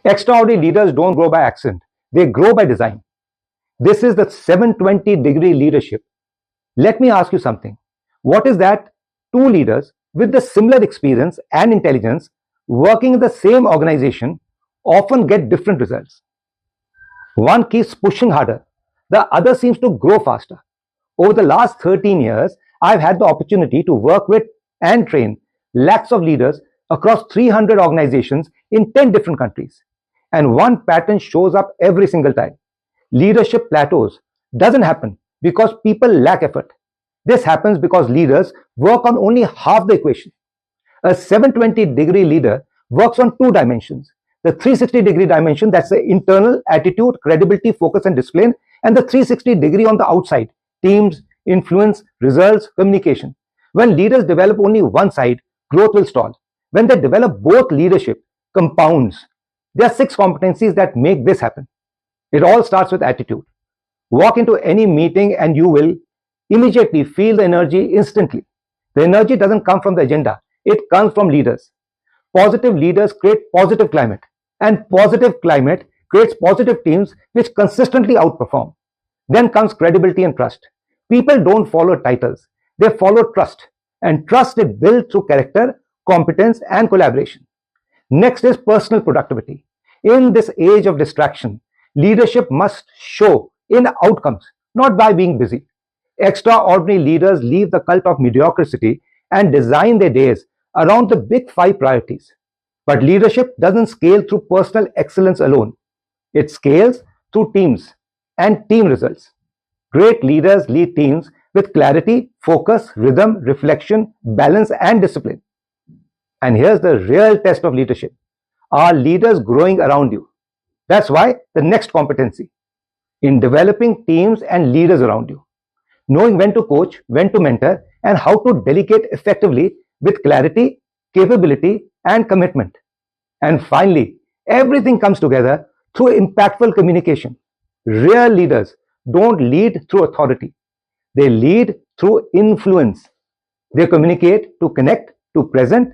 Extraordinary leaders don't grow by accident, they grow by design. This is the 720-degree leadership. Let me ask you something. What is that two leaders with the similar experience and intelligence working in the same organization often get different results? One keeps pushing harder, the other seems to grow faster. Over the last 13 years, I've had the opportunity to work with and train lakhs of leaders across 300 organizations in 10 different countries. And one pattern shows up every single time. Leadership plateaus doesn't happen because people lack effort. This happens because leaders work on only half the equation. A 720-degree leader works on two dimensions. The 360-degree dimension, that's the internal attitude, credibility, focus, and discipline, and the 360-degree on the outside, teams, influence, results, communication. When leaders develop only one side, growth will stall. When they develop both, leadership compounds. There are 6 competencies that make this happen. It all starts with attitude. Walk into any meeting and you will immediately feel the energy instantly. The energy doesn't come from the agenda, it comes from leaders. Positive leaders create positive climate, and positive climate creates positive teams which consistently outperform. Then comes credibility and trust. People don't follow titles, they follow trust, and trust is built through character, competence, and collaboration. Next is personal productivity. In this age of distraction, leadership must show in outcomes, not by being busy. Extraordinary leaders leave the cult of mediocrity and design their days around the big 5 priorities. But leadership doesn't scale through personal excellence alone. It scales through teams and team results. Great leaders lead teams with clarity, focus, rhythm, reflection, balance, and discipline. And here's the real test of leadership. Are leaders growing around you? That's why the next competency in developing teams and leaders around you. Knowing when to coach, when to mentor, and how to delegate effectively with clarity, capability, and commitment. And finally, everything comes together through impactful communication. Real leaders don't lead through authority, they lead through influence. They communicate to connect, to present,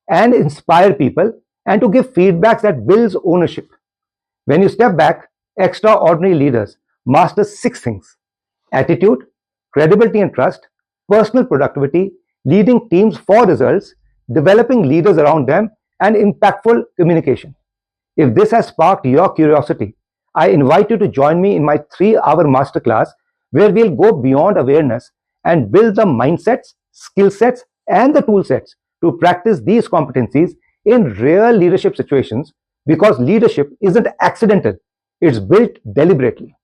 and inspire people, and to give feedback that builds ownership. When you step back, extraordinary leaders master 6 things: attitude, credibility and trust, personal productivity, leading teams for results, developing leaders around them, and impactful communication. If this has sparked your curiosity, I invite you to join me in my 3-hour masterclass where we'll go beyond awareness and build the mindsets, skill sets, and the tool sets to practice these competencies in real leadership situations, because leadership isn't accidental, it's built deliberately.